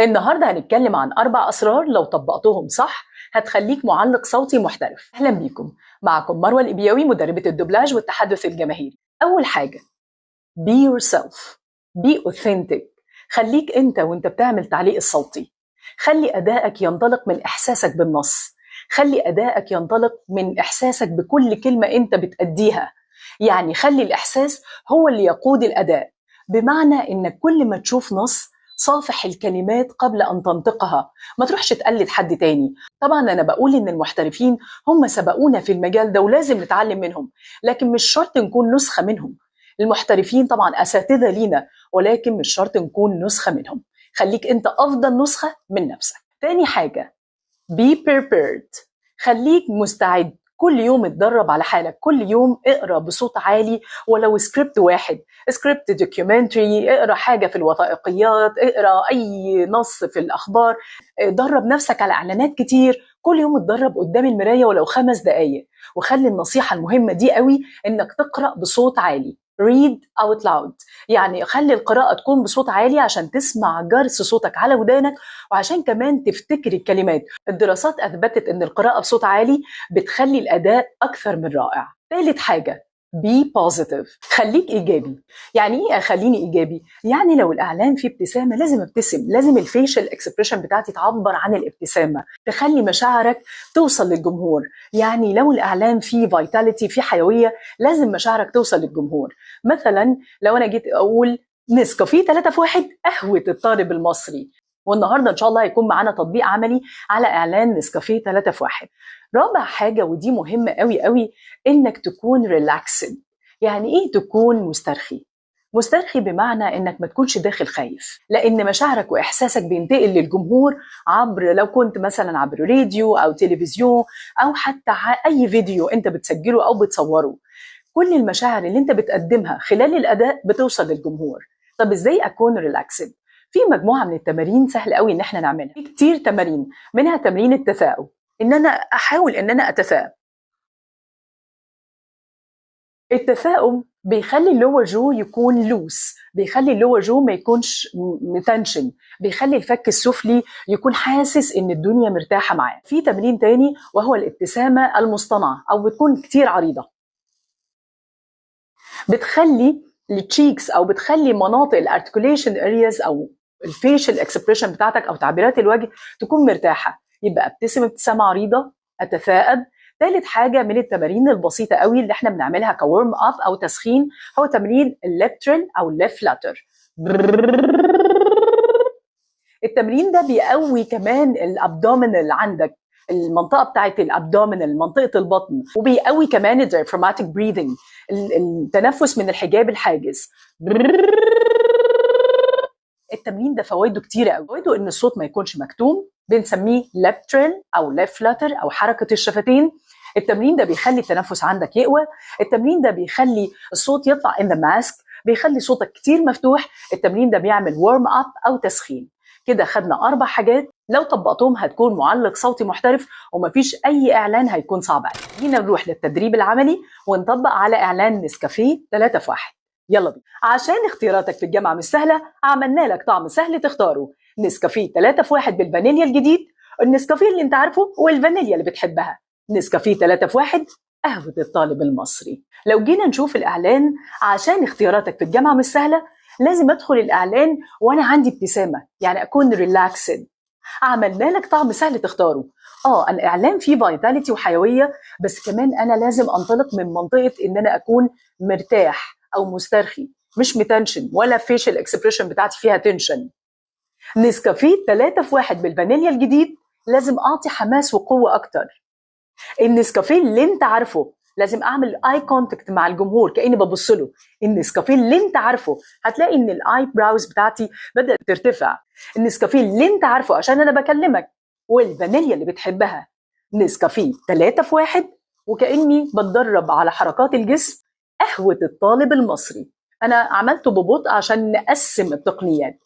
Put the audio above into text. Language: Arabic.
النهاردة هنتكلم عن 4 أسرار لو طبقتهم صح هتخليك معلق صوتي محترف. أهلا بيكم، معكم مروة الإبياوي مدربة الدوبلاج والتحدث الجماهيري. أول حاجة be yourself، be authentic. خليك أنت وأنت بتعمل تعليق الصوتي. خلي أدائك ينطلق من إحساسك بالنص، خلي أدائك ينطلق من إحساسك بكل كلمة أنت بتأديها. يعني خلي الإحساس هو اللي يقود الأداء، بمعنى إنك كل ما تشوف نص صافح الكلمات قبل أن تنطقها، ما تروحش تقلد حد تاني. طبعا أنا بقول إن المحترفين هم سبقونا في المجال ده ولازم نتعلم منهم، لكن مش شرط نكون نسخة منهم. المحترفين طبعا أساتذة لينا، ولكن مش شرط نكون نسخة منهم. خليك أنت أفضل نسخة من نفسك. تاني حاجة be prepared، خليك مستعد. كل يوم اتدرب على حالك، كل يوم اقرأ بصوت عالي ولو سكريبت واحد، سكريبت دوكيومنتري، اقرأ حاجة في الوثائقيات، اقرأ أي نص في الأخبار، درب نفسك على إعلانات كتير. كل يوم اتدرب قدام المراية ولو 5 دقايق. وخلي النصيحة المهمة دي قوي إنك تقرأ بصوت عالي، read out loud. يعني خلي القراءة تكون بصوت عالي عشان تسمع جرس صوتك على ودانك، وعشان كمان تفتكر الكلمات. الدراسات أثبتت إن القراءة بصوت عالي بتخلي الأداء أكثر من رائع. ثالث حاجة be positive، خليك إيجابي. يعني إيه أخليني إيجابي؟ يعني لو الإعلان فيه ابتسامة لازم ابتسم، لازم الفيشل اكسبريشن بتاعتي تعبر عن الابتسامة، تخلي مشاعرك توصل للجمهور. يعني لو الإعلان فيه فيتاليتي، فيه حيوية، لازم مشاعرك توصل للجمهور. مثلا لو أنا جيت أقول نسكافيه 3 في 1 قهوة الطالب المصري، والنهارده ان شاء الله هيكون معانا تطبيق عملي على اعلان نسكافيه 3 في 1. رابع حاجه ودي مهمه قوي قوي، انك تكون ريلاكسد. يعني ايه تكون مسترخي؟ مسترخي بمعنى انك ما تكونش داخل خايف، لان مشاعرك واحساسك بينتقل للجمهور عبر، لو كنت مثلا عبر راديو او تلفزيون او حتى اي فيديو انت بتسجله او بتصوره. كل المشاعر اللي انت بتقدمها خلال الاداء بتوصل للجمهور. طب ازاي اكون ريلاكسد؟ في مجموعه من التمارين سهل قوي ان احنا نعملها. في كتير تمارين، منها تمرين التفاؤل، ان انا احاول ان انا اتفائل. التفاؤل بيخلي اللور جو يكون لوس، بيخلي اللور جو ما يكونش متنشن، بيخلي الفك السفلي يكون حاسس ان الدنيا مرتاحه معاه. في تمرين تاني وهو الابتسامه المصطنعه، او بتكون كتير عريضه، بتخلي التشيكس او بتخلي مناطق الارتكوليشن ارياز او الفيشل اكسبريشن بتاعتك او تعبيرات الوجه تكون مرتاحه. يبقى ابتسم ابتسامه عريضه، اتفائل. ثالث حاجه من التمارين البسيطه قوي اللي احنا بنعملها كورم اب او تسخين، هو تمرين الليبترال او الليف فلاتر. التمرين ده بيقوي كمان الابدومينال عندك، المنطقه بتاعت الابدومينال، منطقه البطن، وبيقوي كمان الدايفراماتيك بريذنج، التنفس من الحجاب الحاجز. التمرين ده فوائده كتيره قوي. فوائده ان الصوت ما يكونش مكتوم، بنسميه لابترال او ليف فلاتر او حركه الشفتين. التمرين ده بيخلي التنفس عندك يقوى. التمرين ده بيخلي الصوت يطلع in the mask، بيخلي صوتك كتير مفتوح. التمرين ده بيعمل warm up او تسخين. كده خدنا 4 حاجات لو طبقتهم هتكون معلق صوتي محترف، ومفيش اي اعلان هيكون صعب عليك. جينا نروح للتدريب العملي ونطبق على اعلان نسكافيه 3 في 1. يلا بينا. عشان اختياراتك في الجامعه مش سهله، عملنا لك طعم سهل تختاره، نسكافيه 3 في 1 بالفانيليا الجديد، النسكافيه اللي انت عارفه والفانيليا اللي بتحبها. نسكافيه 3 في 1 قهوه الطالب المصري. لو جينا نشوف الاعلان، عشان اختياراتك في الجامعه مش سهله، لازم ادخل الاعلان وانا عندي ابتسامه، يعني اكون ريلاكسد. عملنا لك طعم سهل تختاره. الاعلان فيه فيتاليتي وحيويه، بس كمان انا لازم انطلق من منطقه ان انا اكون مرتاح او مسترخي، مش متنشن، ولا فيشل اكسبريشن بتاعتي فيها تنشن. نسكافيه 3 في 1 بالفانيليا الجديد لازم اعطي حماس وقوه اكتر. النسكافيه اللي انت عارفه لازم اعمل اي كونتاكت مع الجمهور كاني ببص له. النسكافيه اللي انت عارفه هتلاقي ان الاي براوز بتاعتي بدات ترتفع. النسكافيه اللي انت عارفه عشان انا بكلمك، والفانيليا اللي بتحبها. نسكافيه 3 في 1 وكاني بتدرب على حركات الجسم. قهوه الطالب المصري. انا عملته ببطء عشان نقسم التقنيات.